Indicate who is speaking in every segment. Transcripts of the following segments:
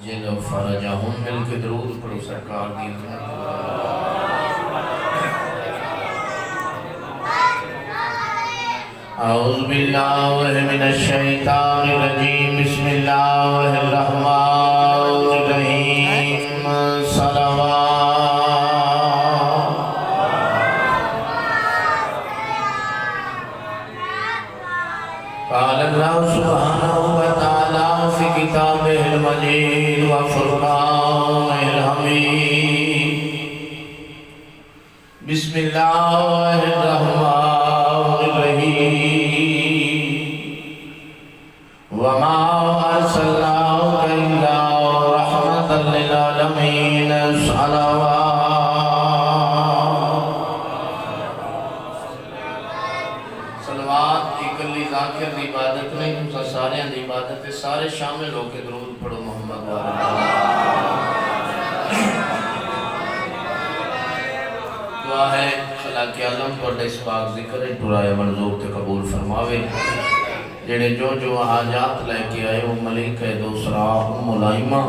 Speaker 1: عجل فرجہم مل کے درود پڑھو سرکار دی اعوذ باللہ من الشیطان الرجیم بسم اللہ الرحمن الرحیم صلوات قال اللہ سبحانہ وتعالی فی کتابہ المجید وفرقانہ الحمید بسم اللہ الرحمن الرحیم وما ارسلناک الا رحمتا للعالمین صلوات اکلی ذاکر دی عبادت نہیں ہم سارے دی عبادت ہے سارے شامل ہو کے درود پڑھو محمد دعا ہے خلا کے عالم پر اس پاک ذکر ہے برائے منظور تے قبول فرماوے جڑے جو حاجات لے کے آئے وہ ملک ہے دوسرا ملائمہ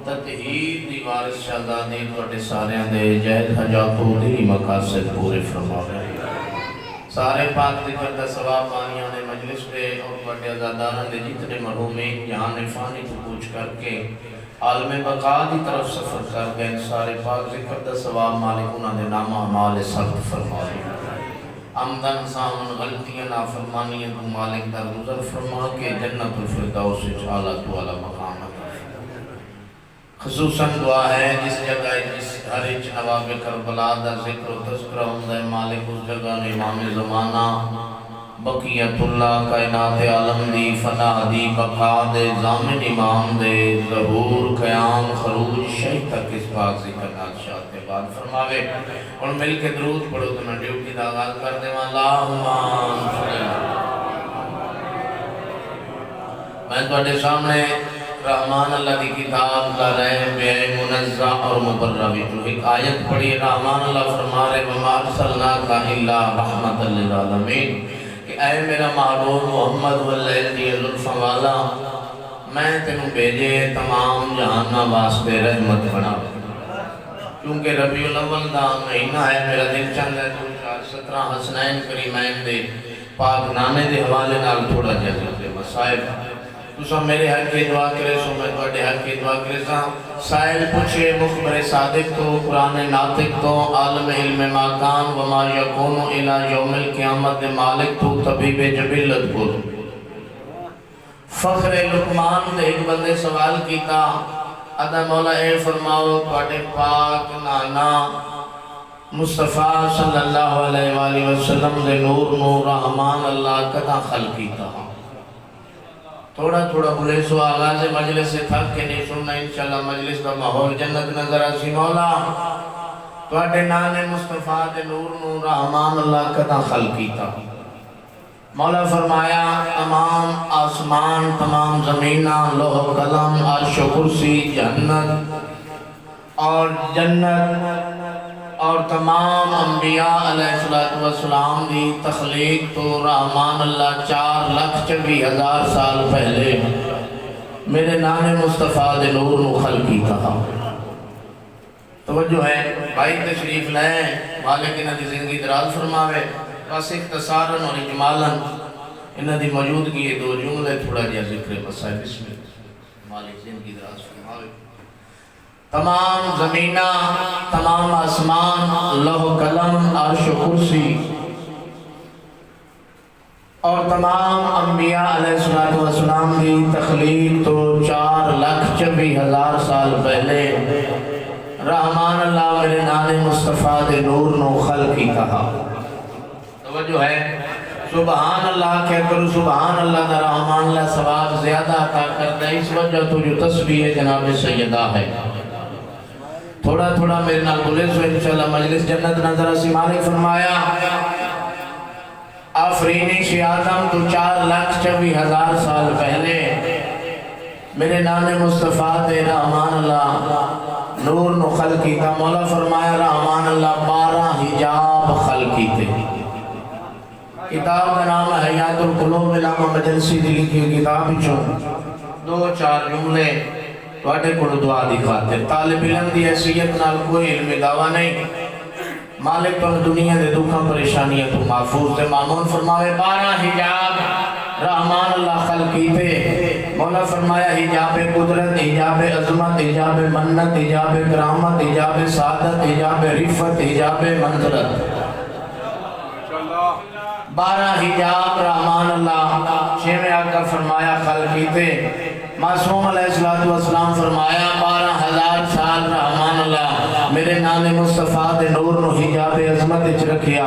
Speaker 1: تطہیر دی وارث شہزادی توڑے سارے دے جہد حجاتو دی مقاصد پورے فرماوے سارے پاک ذکر دا ثواب بانیاں نے مجلس پہ اور بڑے عزادارہ نے جتنے مرحومین جہاں فانی کو پوچھ کر کے عالم بقا دی طرف سفر کر گئے سارے پاک ذکر دا ثواب مالک انہوں نے نامہ عمال سخت فرمائے عمدن سامن غلطیاں نافرمانیاں کو مالک در گزر فرما کے جنت الفردوس اعلیٰ تو اعلیٰ مقام خصوصاً دعا ہے جس جگہ جس ہر اچ نواب کربلا دا ذکر و تذکرہ ہوندہ مالک اس جگہ امام زمانہ بقیت اللہ کائنات عالم دی فنا دی بقا دے زامن امام دے ظہور قیام خروج شہید تک اس پاک ذکر نادشاہ کے بعد فرماوے اور مل کے درود پڑھو تو میں ڈیوٹی دا آغاز کر دے اللہم میں تواڈے سامنے رحمان اللہ کی کتاب کا رہے بے منزہ اور مبرہ جو ایک آیت پڑھی رحمان اللہ فرما رہے وَمَا أَرْسَلْنَاكَ إِلَّا رَحْمَةً لِلْعَالَمِينَ کہ اے میرا محبوب محمد واللیل دی لطف والا میں تینوں بھیجے تمام جہانہ واسطے رحمت بنا کیونکہ ربیع الاول دا مہینہ ہے میرا دل چند ہے 17 حسنین کریمین دے پاک نامے دے حوالے نال تھوڑا جیسے دے مسائب تو سب میرے حق کی دعا کرے سو میں توڑے حق کی دعا کرے سا سائل پوچھے مخبر صادق تو قرآن ناطق تو عالم علم ماکان وما یکون الہ یوم القیامت مالک تو طبیب جبیلت کو فخر لقمان دے ایک بندے سوال کیتا ادا مولا اے فرماؤ پاٹے پاک نانا مصطفیٰ صلی اللہ علیہ وآلہ وسلم دے نور نور رحمان اللہ کتا خلقیتا تھوڑا تھوڑا بولے سو آغاز مجلس سے تھک کے نہیں سننا انشاءاللہ مجلس کا ماحول جنت نظر آسی مولا تواڈے نان مصطفیٰ دے نور نور رحمان اللہ کتا خلقی تھا مولا فرمایا تمام آسمان تمام زمینہ لوح قلم عرش و کرسی جنت اور تمام انبیاء علیہ السلام دی تخلیق تو رحمان اللہ 4,24,000 سال پہلے میرے نان مصطفیٰ دے نور و خلقی تھا توجہ ہے بھائی تشریف لائیں مالک انہاں دی زندگی دراز فرماوے بس اختصاراً اور اجمالاً انہاں دی موجودگی یہ دو جملے تھوڑا جا ذکر بسائے بسم اللہ مالک زندگی دراز فرماوے تمام زمینہ تمام آسمان لوح قلم عرش و کرسی اور تمام انبیاء علیہ السلام کی تخلیق تو 4,24,000 سال پہلے رحمان اللہ میرے نان مصطفیٰ دے نور نو خلقی کہا توجہ ہے سبحان اللہ کہہ کرو سبحان اللہ دا رحمان اللہ ثواب زیادہ عطا کرتا ہے اس وجہ تو جو تسبیح جناب سیدہ ہے تھوڑا تھوڑا میرے نال بولے سو انشاءاللہ مجلس جنت نظر اسی مالک فرمایا آفرینی شی آدم تو 4,24,000 سال پہلے میرے نان مصطفیٰ دے رحمان اللہ نور نو خلقی تھا مولا فرمایا رحمان اللہ 12 حجاب خلقی تھے کتاب کا نام ہے حیات القلوب علامہ مجلسی دی لکھی کتاب چون 2-4 جملے واٹے کو دعا دی خاطر طالب علم دی حیثیت نال کوئی علم دعویٰ نہیں مالک پر دنیا دے دکھاں پریشانیاں تو محفوظ دے مامون فرماوے 12 حجاب رحمان اللہ خلقی پہ مولا فرمایا حجاب قدرت حجاب عظمت حجاب منت حجاب کرامت حجاب سعادت حجاب رفت حجاب منزلت 12 حجاب رحمان اللہ شیخ آقا فرمایا خلقی پہ معصوم علیہ السلام فرمایا 12,000 سال رحمان اللہ میرے نان مصطفیٰ دے نور نو حجاب عظمت اچ رکھیا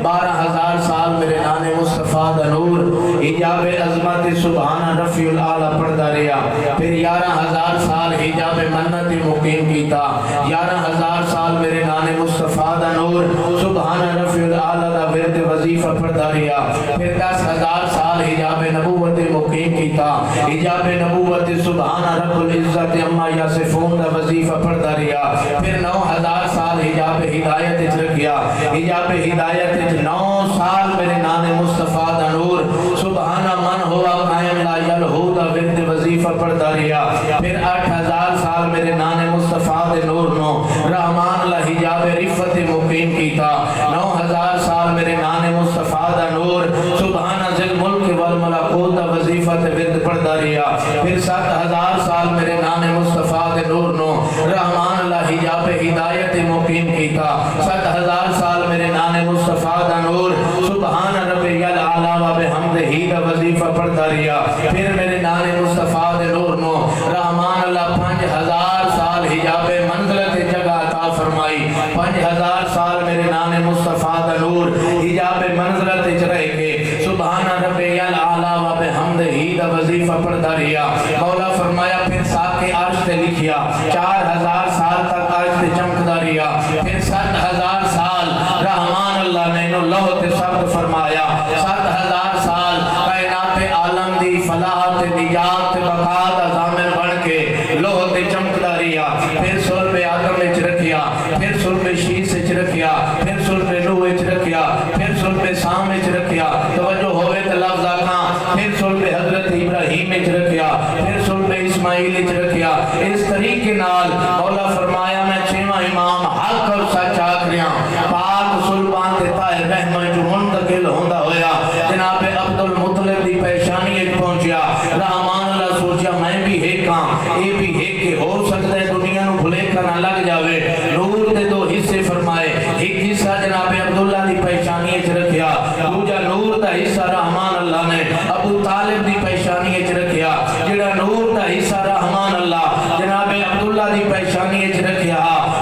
Speaker 1: 12,000 سال میرے نان مصطفیٰ دے نور حجاب عظمت سبحان رفیع العالی پڑھدا رہیا پھر 11,000 سال حجاب منت مقیم کیتا 11,000 سال میرے نان مصطفیٰ دا نور سبحان رفیع العالی دا ورد وظیفہ پڑھدا رہیا پھر 10,000 سال حجاب نبوت مقیم کیتا حجاب نبوت سبحان رب العزت اما یاسفون دا وظیفہ پڑھدا رہیا پھر 9,000 سال حجاب ہدایت اچ رکھیا حجاب ہدایت اچ 9 سال میرے نان مصطفیٰ دا نور سبحان من ہوا قائم لا یلہو دا ورد وظیفہ پڑھدا رہیا پھر 8,000 سال میرے نان مصطفیٰ دے نور نو رحمان اللہ حجاب رفت مقیم کیتا 9,000 سال میرے نان مصطفیٰ دا نور سبحان ذی الملک والملکوت دا وظیفہ تے ورد پڑھدا رہیا پھر 7,000 سال میرے نان مصطفیٰ دے نور نو رحمان اللہ حجاب ہدایت مقیم کیتا 7,000 سال میرے نان مصطفیٰ دا نور سبحان ربی العالی و بحمدہ دا وظیفہ پڑھدا رہیا پھر میرے نان مصطفیٰ دے نور نو رحمان اللہ 5,000 سال حجاب منزلت جگہ عطا فرمائی 5,000 سال میرے نان مصطفیٰ دا نور حجاب منزلت اچ رہ کے سبحان ربی العالی و بحمدہ دا وظیفہ پڑھدا رہیا مولا فرمایا پھر ساتھ کے عرش تے لکھیا 4,000 سال تک عرش تے چمکدا رہیا پھر 7,000 سال رحمان اللہ نے انہوں لوح تے ثبت فرمایا 7,000 سال کائنات عالم دی فلاح تے نجات تے بقا دا ضامن بن کے لوح تے چمکدا رہیا پھر صلب آدم اچ رکھیا پھر صلب شیس اچ رکھیا پھر صلب نوح اچ رکھیا پھر صلب سام اچ رکھیا توجہ ہوئے تے لفظ آکھاں پھر صلب حضرت ابراہیم اچ رکھیا پھر صلب اسماعیل اچ رکھیا اس طریقے نال مولا فرمایا میں 6واں امام حق اور سچ آکھریاں پاک صلبان تے طاہر رحمہ جو منتقل ہوندا ہویا جناب عبد المطلب دی پیشانی اچ پہنچیا رحمان اللہ سوچیا میں بھی ہیکاں اے بھی ہیک کے ہو سکتا ہے دنیا نو بھلیکا نہ لگ جاوے نور دے 2 حصے فرمائے ایک حصہ جناب عبداللہ دی پیشانی اچ رکھیا دوجا نور دا حصہ رحمان اللہ نے ابو طالب دی پیشانی اچ رکھیا جڑا نور دا حصہ رحمان اللہ جناب عبداللہ دی پیشانی اچ رکھیا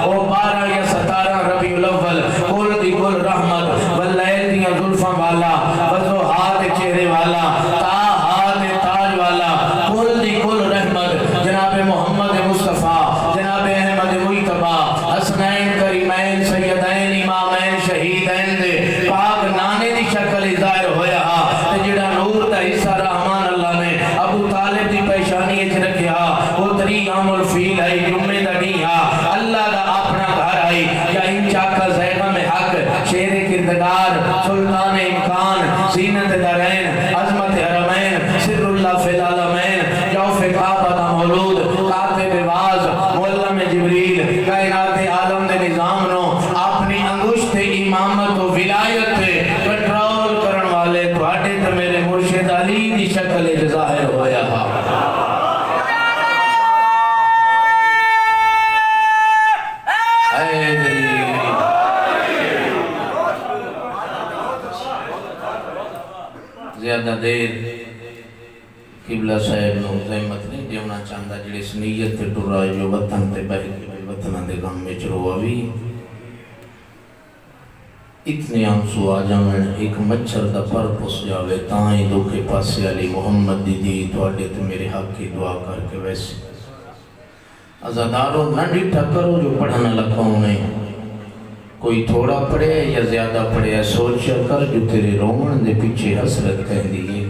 Speaker 1: او 12 یا 17 ربیع الاول کل دی کل رحمت واللیل دیاں زلفاں والا وضحا دے چہرے والا تاہا دے تاج والا کل دی کل رحمت جناب محمد مصطفیٰ جناب احمد مجتبہ حسنین کریمین سیدین امامین شہیدین دے پاک نانے دی شکل ظاہر ہویا تے جڑا نور دا حصہ رحمان اللہ نے ابو طالب دی پیشانی اچ رکھیا وہ 3 عام الفیل ہے جمعے دا ڈیہا اللہ دا اپنا گھر آئی یا انچا کا زیغم حق شیر کردگار سلطان امکان زینت درین عظمت حرمین سر اللہ فی العالمین جوف کعبہ دا مولود کاتب باز معلم جبریل کائنات عالم دے نظام نو اپنی انگشت امامت و ولایت تے کنٹرول کرن والے تواڈے تے میرے مرشد علی دی شکل ظاہر ہویا زیادہ دیر قبلہ صاحب نو زحمت نہیں دیونا چاہتا جڑے اس نیت تے ٹر آئے جو وطن تے بہت کے وطنہ دے غم میں چروا بھی اتنے آنسو آ جاویں ایک مچھر دا پر پس جاوے تائیں دکھے پاسے علی محمد دی تواڈے تے میرے حق کی دعا کر کے ویسے ازاداروں نہ ڈٹھا کرو جو پڑھنا لکھاؤں نہیں کوئی تھوڑا پڑھے یا زیادہ پڑھے سوچیا کر جو تیرے رومن دے پیچھے حسرت کہہ دیئے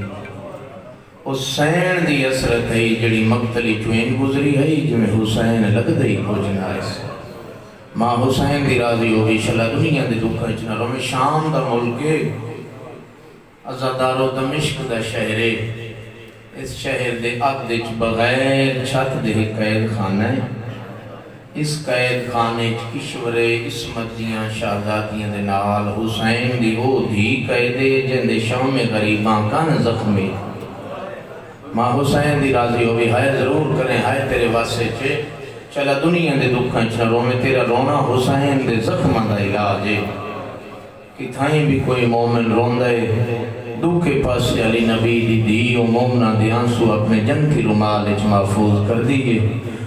Speaker 1: اس حسین دی حسرت ہے جڑی مقتلی چوین گزری ہے جو میں حسین لگ دئی کو جنائز ماں حسین دی راضی ہوگی شلا دنیا دے دکھا اچنا رو میں شام دا ملکے ازادارو دمشق دا شہرے اس شہر دے اگدچ بغیر چھت دے قید خانہ ہے۔ اس قید خانے کشورے عصمت دیاں شہزادیاں دے نال حسین دی او دھی قیدے جندے شام غریباں کان زخمی ماں حسین دی راضی ہوئی ہائے ضرور کریں ہائے تیرے واسے چے چلا دنیا دے دکھاں چھڑوں میں تیرا رونا حسین دے زخمہ دا علاج ہے کہ تھائیں بھی کوئی مومن روندے دکھے پاس علی نبی دی دی و مومنہ دی آنسو اپنے جنتی رمال اچ محفوظ کر دیئے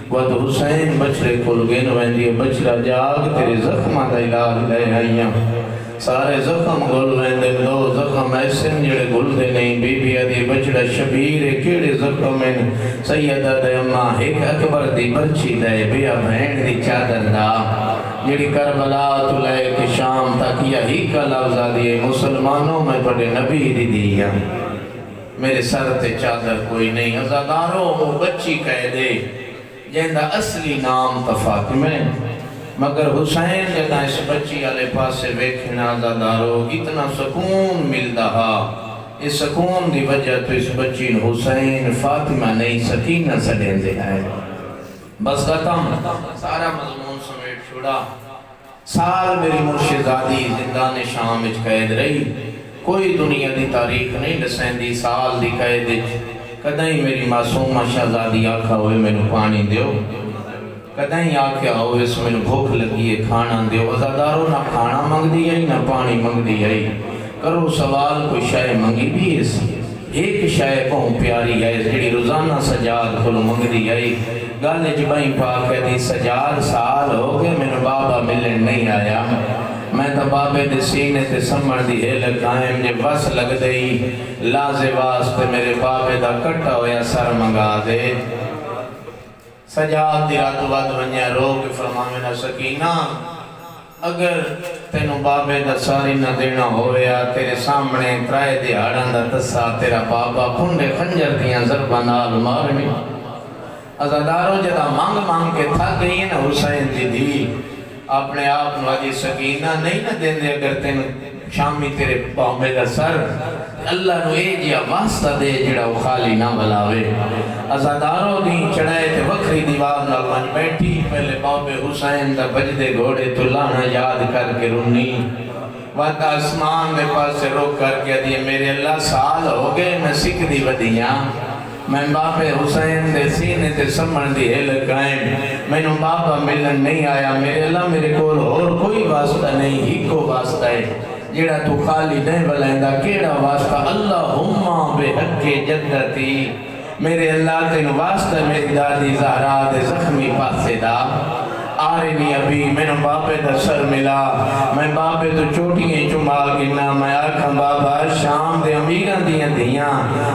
Speaker 1: وقت حسین بچرے کھل گئن ویندی بچرا جاگ تیرے زخمہ دا علاج لے آئیاں سارے زخم گل ویندے دو زخم ایسن جڑے گل دے نہیں بی بی آدھی بچڑا شبیر کیڑے زخم میں سیدہ دے اماں ایک اکبر دی برچی دے بیا بہن دی چادر دا جڑی کربلا تو لے کے شام تک یہی کا لفظہ دیئے مسلمانوں میں بڑے نبی دی دیا میرے سر تے چادر کوئی نہیں ازاداروں وہ بچی کہہ دے جہندہ اصلی نام تا فاطمہ مگر حسین جدہ اس بچی علی پاس سے ویکھنا ازاداروں اتنا سکون مل دہا اس سکون دی وجہ تو اس بچی حسین فاطمہ نہیں سکینہ سڑیں دے آئے بس ختم سارا مضمون سمیٹ چھوڑا سال میری مرشدادی زندان شام اچ قید رہی کوئی دنیا دی تاریخ نہیں لسین دی سال دی قید کدائیں میری معصومہ شہزادی آکھا ہوئے میں نے پانی دیو کدائیں آکھا ہوئے اس میں نے بھوک لگی ہے کھانا دیو ازاداروں نہ کھانا منگ دی ہے نہ پانی منگ دی ہے کرو سوال کوئی شاہ منگی بھی ہے ایک شاہ بہت پیاری ہے جڑی روزانہ سجاد کھلو منگ دی ہے گالے جبائیں پاک ہے دی سجاد سال ہو گئے میں نے بابا ملن نہیں آیا میں تا بابے دے سینے تے سمڑ دی ہے لگائیں جب بس لگ دئی لازے واسطے میرے بابے دا کٹا ہویا سر منگا دے سجاد دی رات واد ونیا رو کے فرماوینا سکینہ اگر تینو بابے دا ساری نہ دینا ہویا تیرے سامنے ترائے دیہاڑاں دا تسا تیرا بابا پھنڈے خنجر دیاں ضربانال مارنی ازاداروں جدا مانگ مانگ کے تھک گئی ہے نا حسین دی اپنے آپ نواجی سکینہ نہیں نہ دیں دے اگر تین شامی تیرے پاؤں دا سر اللہ نو اے جیا واسطہ دے جڑا وہ خالی نہ بلاوے ازاداروں دیں چڑھائے تے وکری دیوار نہ بنج بیٹھی پہلے بابے حسین دا بجدے گھوڑے تو لانا یاد کر کے رونی وقت آسمان میں پاس سے روک کر کے دیئے میرے اللہ سال ہو گئے میں سکھ دی ودیاں میں باپے حسین دے سینے تے سمن دی ہے لگائیں میں نو بابا ملن نہیں آیا میرے اللہ میرے کول اور کوئی واسطہ نہیں ہی کو واسطہ ہے جیڑا تو خالی نہیں بلائندہ کیڑا واسطہ اللہم بے حق جدتی میرے اللہ تین واسطہ میری دادی زہرا دے زخمی پاسے دا آرینی ابھی میں نو باپے دا سر ملا میں باپے تو چوٹیاں چمال گنا میں آکھاں بابا شام دے امیران دیاں دیاں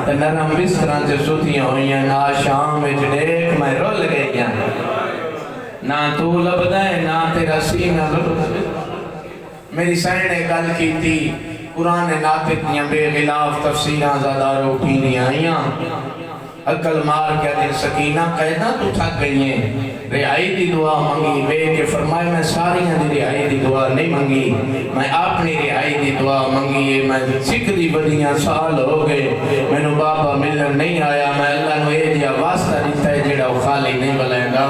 Speaker 1: تے نرم بستران سے سوتیاں ہوئیاں نا شام میں جڑیک میں رول گئیاں نا تو لبدائے نا تیرا سینہ لبدائے میری سینے گل کی تھی قرآن ناطق دیاں بے غلاف تفسیران زاداروں اٹھینی آئیاں عقل مار کیا دل سکینہ قیدہ تو تھک گئی ہیں رہائی دی دعا منگی بے کہ فرمائے میں ساریاں دی رہائی دی دعا نہیں منگی میں اپنی رہائی دی دعا منگی میں سکھ دی بدیاں سال ہو گئے میں نو بابا ملن نہیں آیا میں اللہ نو اے دیا واسطہ دیتا ہے جڑا وہ خالی نہیں بلائیں گا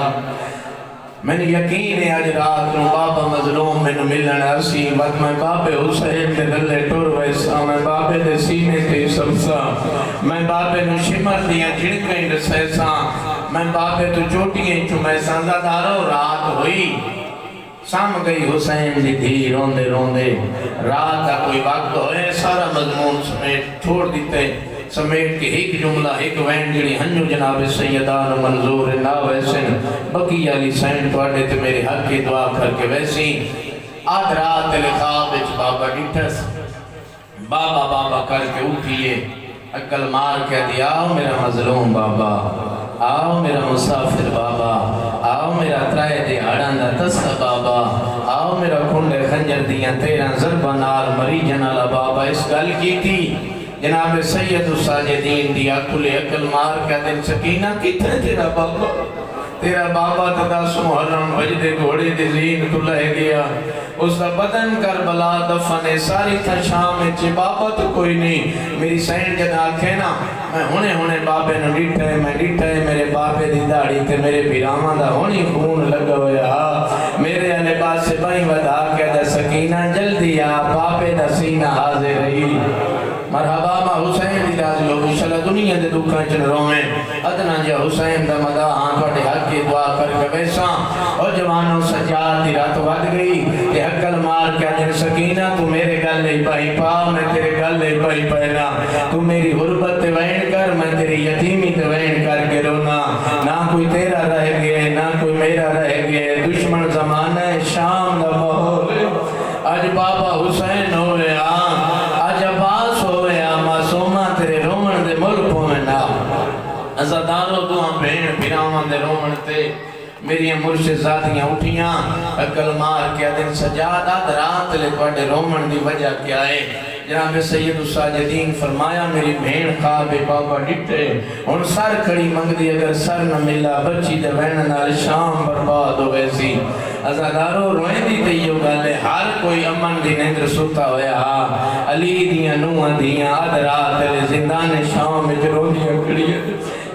Speaker 1: میں نے یقین ہے آج رات نو بابا مظلوم میں نو ملن عرصی وقت میں بابے حسین دے دلے ٹور ویسا میں بابے دے سینے تے سبسا میں بابے نو شمر دیا جھڑکیں رسیسا میں بابے تو چوٹیاں چمیں سنداداروں رات ہوئی سام گئی حسین دی تھی روندے روندے رات کا کوئی وقت ہوئے سارا مضمون سمیٹ چھوڑ دیتے سمیٹ کے ایک جملہ ایک وین جڑی ہنجو جناب سیدان منظور نہ ویسن بقی علی سین پاڑے تے میرے حق کی دعا کر کے ویسی آدھ رات لخواب اچ بابا ڈٹھس بابا بابا کر کے اٹھئیے عقل مار کے دیا آؤ میرا مظلوم بابا آؤ میرا مسافر بابا آؤ میرا ترائے دے آڑان دا تسا بابا آؤ میرا کھنڈے خنجر دیاں تیران ضربانال مری جنالا بابا اس گل کی تھی جناب سید الساجدین دیا کل عقل مار کا دل سکینہ کتنے تیرا بابا تیرا بابا تا 10 محرم وجدے گھوڑے دی زین تو لے گیا، اس کا بدن کربلا دفنے ساری تھا شام میں بابا تو کوئی نہیں۔ میری سینڈ جگہ آکھے نا میں ہونے بابے نو ڈیٹھا ہے، میں ڈیٹھا ہے میرے بابے دی داڑھی تے میرے پیراما دا ہونی خون لگا ہویا، میرے علی بات سے بھائی ودا کے دا سکینہ جلدی آ، بابے دا سینہ حاضر رہی۔ مرحبا ماں حسین دی راضی ہو انشاءاللہ دنیا دے دکھاں چن رویں ادنا جا حسین دا مدہ ہاں توڑے حق کی دعا کر کے بیساں اور جوانوں سجاد دی رات ود گئی کہ حقل مار کیا دن سکینہ تو میرے گل لے پائی پا میں تیرے گل لے پائی پہنا، تو میری غربت تے وین کر میں تیری یتیمی تے وین کر کے رونا، نہ کوئی تیرا رہ گئے نہ کوئی میرا رہ گئے، دشمن زمانہ شام دا ماحول اج بابا حسین ہوئے آن اج عباس ہوئے آن معصومہ تیرے رومن دے ملک ہوئے نا ازادارو دعا بین پیرامان دے رومن تے میری مرشد ذاتیاں اٹھیاں اکل مار کیا دن سجاد آدھ رات لے پڑے رومن دی وجہ کیا ہے۔ جناب سید الساجدین فرمایا میری بھین خواب بابا ڈٹے ان سر کھڑی منگ دی اگر سر نہ ملا بچی دے وین نال شام برباد ہو ویسی ازادارو روئیں دی تیو گالے ہر کوئی امن دی نیندر ستا ہویا علی دیاں نوہ دیاں آدھ رات لے زندان شام میں جرو دیاں کڑی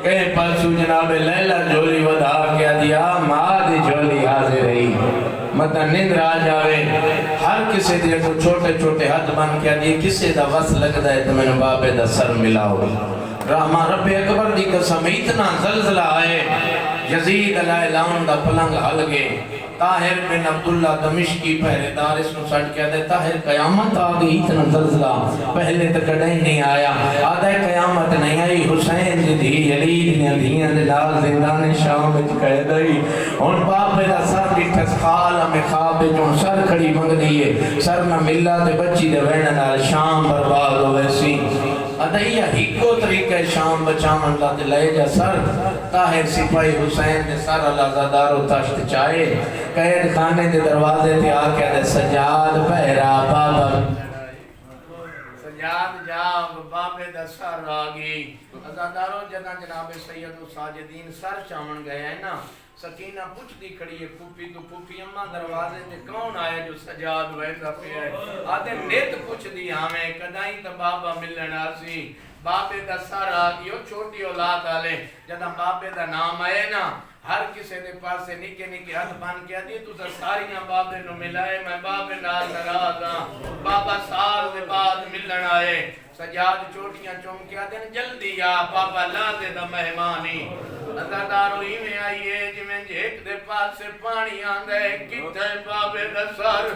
Speaker 1: کہیں پاسو جناب لیلہ جولی ودا کیا دیا ماں دی جولی حاضر رہی مطا نیندر آ جاوے ہر کسے دے کو چھوٹے چھوٹے حد بن کیا دیئے کسے دا وصل لگتا ہے تو میں نے بابے دا سر ملاؤ رحمہ رب اکبر دی قسم اتنا زلزلہ آئے یزید علیہ السلام دا پلنگ حل گئے طاہر بن عبداللہ دمشقی پہلے دار اس کو سٹ کیا دے طاہر قیامت آگئی اتنا زلزلہ پہلے تک نہیں نہیں آیا آدھے قیامت نہیں آئی حسین جی دی علی دیاں دے لال زندان شام میں قید آئی ان باپ دا سر ڈٹھس خال ہمیں خواب جو سر کھڑی منگ دیئے سر نہ ملا دے بچی دے وین نال شام برباد ہو ویسی ادھائیہ ہکو طریقہ شام بچام اللہ دے لے جا سر طاہر سپاہی حسین دے سر اللہ زادارو تشت چاہے قید خانے دے دروازے تے آکے دے سجاد پہرا بابا سجاد جاب بابے دا سر آگی ازادارو جنہ جناب سید و ساجدین سر چامن گئے ہیں نا سکینہ پوچھ دی کھڑی ہے پوپی تو پوپی اممہ دروازے تے کون آئے جو سجاد ویسا پہ ہے آدھے نیت پوچھ دی ہمیں کدائیں تا بابا ملن آسی بابے دا سر آگی چھوٹی اولاد آلے جدہ بابے دا نام آئے نا ہر کسے دے پاسے نکے نکے ہاتھ بان کیا دی تو ساریاں بابے نو ملائے میں بابے نال نراز ہاں بابا سال دے بعد ملن آئے سجاد چوٹیاں چوم کیا دن جلدی آ بابا لا دے دا مہمانی ازادارو ہی میں آئیے جی میں جھیک دے پاس سے پانی آندے کتے بابے دا سر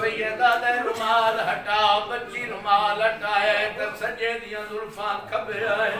Speaker 1: سیدہ دے رمال ہٹا بچی رمال ہٹائے تا سجے دیاں ظلفان کھبے آئے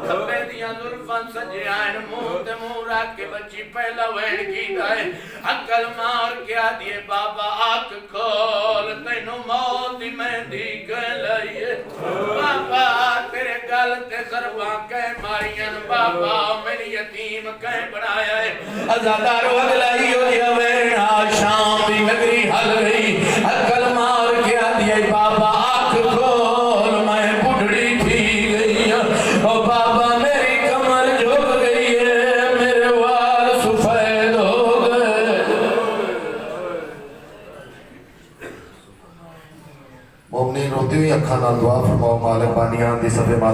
Speaker 1: کھبے دیاں ظلفان سجے آئے منہ تے منہ رکھ کے بچی پہلا وین کی دائے عقل مار کیا دیے بابا آنکھ کھول تینو موت دی مہندی کہہ لائیے بابا تیرے گل تے ضرباں کہیں مارین بابا میری یتیم کہیں بنایا ہے ازادارو اگلائی ہو دیا وینا شام بھی نگری حل گئی عقل مار کیا دیا بابا آنکھ کھول میں بڑھڑی تھی گئی اور بابا میری کمر جھک گئی ہے میرے وال سفید ہو گئے
Speaker 2: مومنین روتی ہوئی اکھانا دعا فرماؤ مالک بانیان دی صفے